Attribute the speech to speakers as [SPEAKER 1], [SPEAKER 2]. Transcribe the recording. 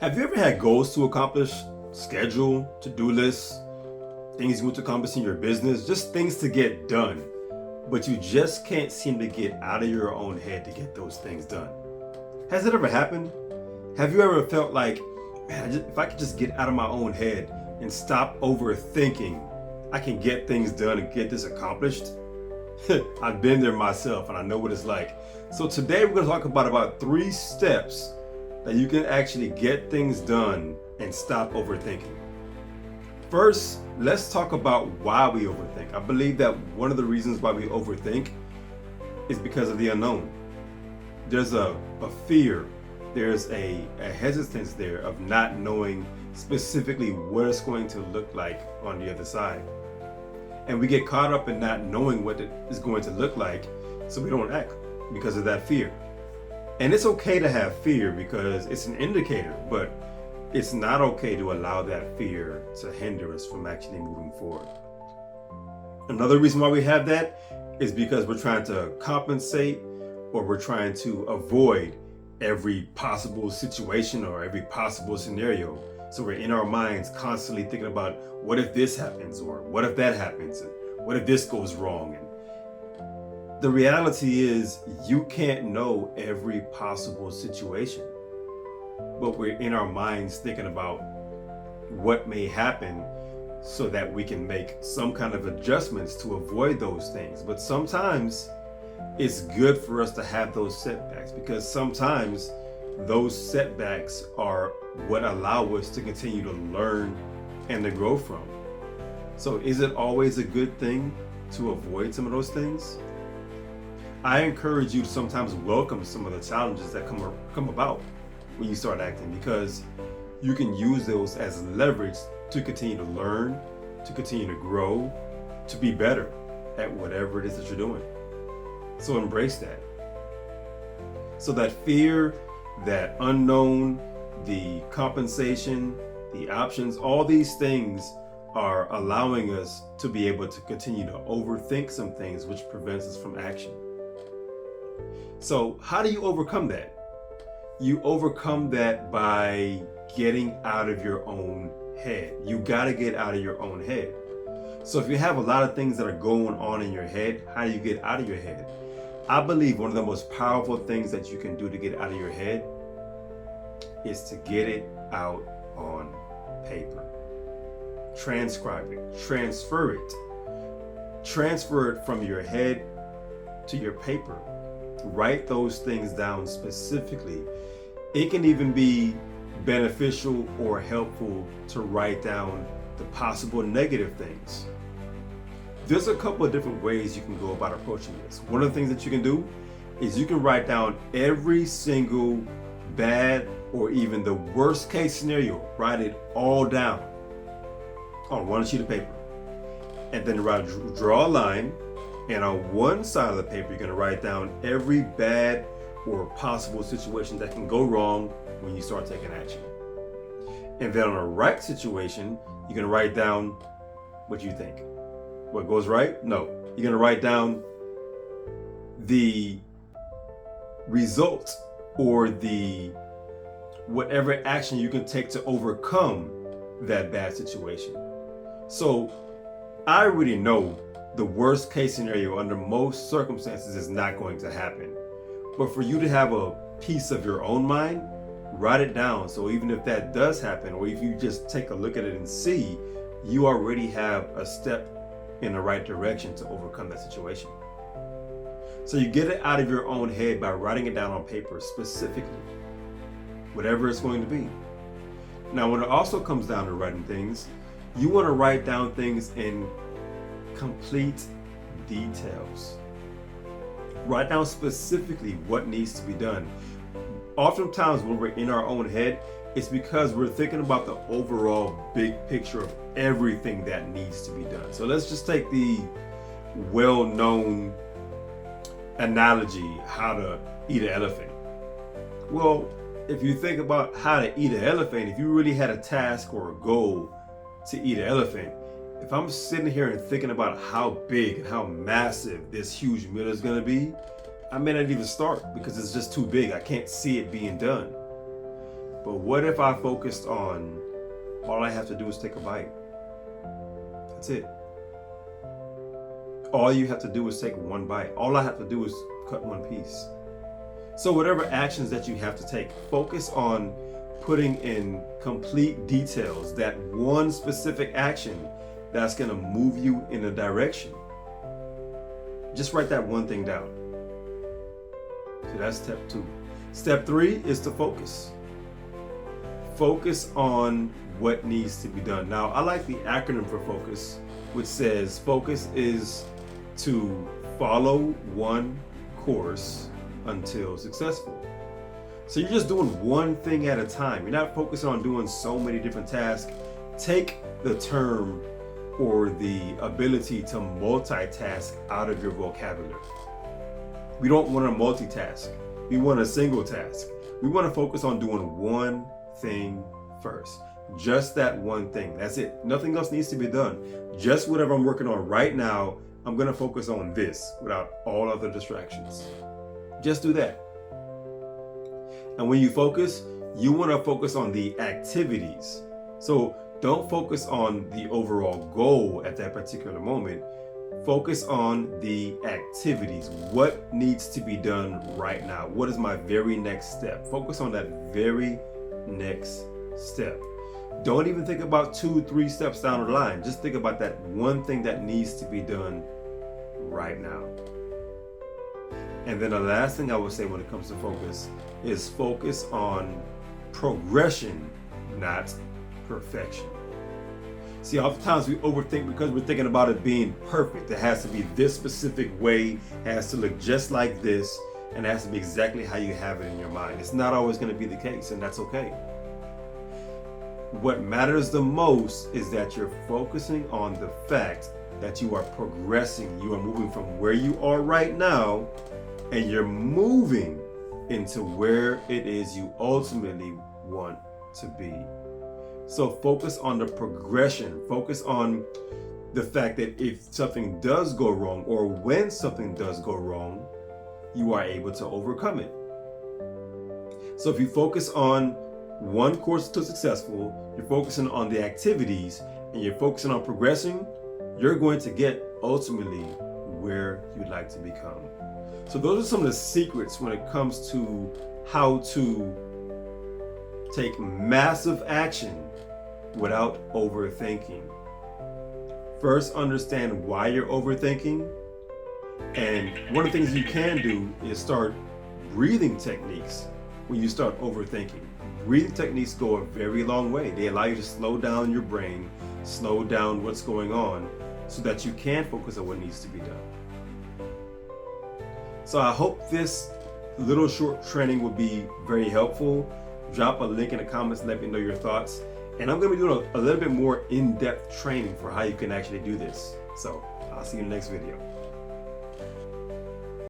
[SPEAKER 1] Have you ever had goals to accomplish, schedule, to-do lists, things you want to accomplish in your business, just things to get done, but you just can't seem to get out of your own head to get those things done? Has it ever happened? Have you ever felt like, man, if I could just get out of my own head and stop overthinking, I can get things done and get this accomplished? I've been there myself and I know what it's like. So today we're going to talk about 3 steps that you can actually get things done and stop overthinking. First, let's talk about why we overthink. I believe that one of the reasons why we overthink is because of the unknown. There's a fear, there's a hesitance there of not knowing specifically what it's going to look like on the other side. And we get caught up in not knowing what it is going to look like, so we don't act because of that fear. And it's okay to have fear because it's an indicator, but it's not okay to allow that fear to hinder us from actually moving forward. Another reason why we have that is because we're trying to compensate or we're trying to avoid every possible situation or every possible scenario. So we're in our minds constantly thinking about what if this happens or what if that happens and what if this goes wrong. And the reality is you can't know every possible situation, but we're in our minds thinking about what may happen so that we can make some kind of adjustments to avoid those things. But sometimes it's good for us to have those setbacks because sometimes those setbacks are what allow us to continue to learn and to grow from. So is it always a good thing to avoid some of those things? I encourage you to sometimes welcome some of the challenges that come about when you start acting, because you can use those as leverage to continue to learn, to continue to grow, to be better at whatever it is that you're doing. So embrace that. So that fear, that unknown, the compensation, the options, all these things are allowing us to be able to continue to overthink some things, which prevents us from action. So how do you overcome that? You overcome that by getting out of your own head. You got to get out of your own head. So if you have a lot of things that are going on in your head, how do you get out of your head? I believe one of the most powerful things that you can do to get out of your head is to get it out on paper. Transcribe it, transfer it from your head to your paper. Write those things down specifically. It can even be beneficial or helpful to write down the possible negative things. There's a couple of different ways you can go about approaching this. One of the things that you can do is you can write down every single bad or even the worst case scenario. Write it all down on one sheet of paper. And then draw a line, and on one side of the paper, you're going to write down every bad or possible situation that can go wrong when you start taking action. And then on a right situation, you're going to write down what you think. What goes right? No. You're going to write down the result or the whatever action you can take to overcome that bad situation. So I already know the worst case scenario under most circumstances is not going to happen. But for you to have a piece of your own mind, write it down. So even if that does happen, or if you just take a look at it and see, you already have a step in the right direction to overcome that situation. So you get it out of your own head by writing it down on paper specifically, whatever it's going to be. Now, when it also comes down to writing things, you want to write down things in complete details. Write down specifically what needs to be done. Oftentimes when we're in our own head, it's because we're thinking about the overall big picture of everything that needs to be done. So let's just take the well-known analogy, how to eat an elephant. Well, if you think about how to eat an elephant, if you really had a task or a goal to eat an elephant, if I'm sitting here and thinking about how big and how massive this huge meal is going to be, I may not even start because it's just too big. I can't see it being done. But what if I focused on all I have to do is take a bite? That's it. All you have to do is take one bite. All I have to do is cut one piece. So whatever actions that you have to take, focus on putting in complete details, that one specific action that's going to move you in a direction. Just write that one thing down. So that's step 2. Step 3 is to focus. Focus on what needs to be done. Now, I like the acronym for focus, which says focus is to follow one course until successful. So you're just doing one thing at a time. You're not focusing on doing so many different tasks. Take the term or the ability to multitask out of your vocabulary. We don't want to multitask. We want a single task. We want to focus on doing one thing first. Just that one thing. That's it. Nothing else needs to be done. Just whatever I'm working on right now, I'm going to focus on this without all other distractions. Just do that. And when you focus, you want to focus on the activities. So don't focus on the overall goal at that particular moment. Focus on the activities. What needs to be done right now? What is my very next step? Focus on that very next step. Don't even think about 2-3 steps down the line. Just think about that one thing that needs to be done right now. And then the last thing I would say when it comes to focus is focus on progression, not perfection. See, oftentimes we overthink because we're thinking about it being perfect. It has to be this specific way, it has to look just like this, and it has to be exactly how you have it in your mind. It's not always going to be the case, and that's okay. What matters the most is that you're focusing on the fact that you are progressing. You are moving from where you are right now, and you're moving into where it is you ultimately want to be. So focus on the progression. Focus on the fact that if something does go wrong, or when something does go wrong, you are able to overcome it. So if you focus on one course to successful, you're focusing on the activities, and you're focusing on progressing, you're going to get ultimately where you'd like to become. So those are some of the secrets when it comes to how to take massive action without overthinking. First, understand why you're overthinking. And one of the things you can do is start breathing techniques when you start overthinking. Breathing techniques go a very long way. They allow you to slow down your brain, slow down what's going on, so that you can focus on what needs to be done. So I hope this little short training will be very helpful. Drop a link in the comments and let me know your thoughts. And I'm going to be doing a little bit more in-depth training for how you can actually do this. So I'll see you in the next video.